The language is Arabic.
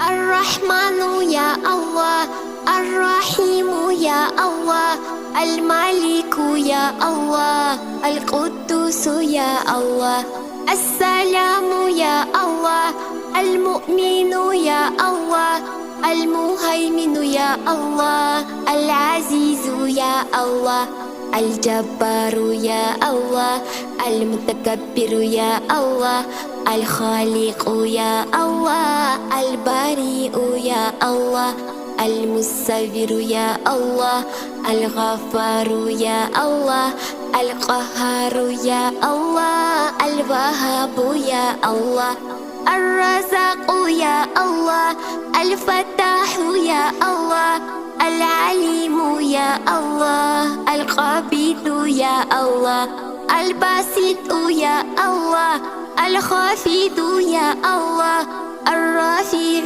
الرحمن يا الله، الرحيم يا الله، الملك يا الله، القدوس يا الله، السلام يا الله، المؤمن يا الله، المهيمن يا الله، العزيز يا الله، الجبار يا الله، المتكبر يا الله، الخالق يا الله، البريء يا الله، المصور يا الله، الغفار يا الله، القهار يا الله، الوهاب يا الله، الرزاق يا الله، الفتاح يا الله، العليم يا الله، القبيض يا الله، الباسط يا الله، الخافض يا الله، الرافع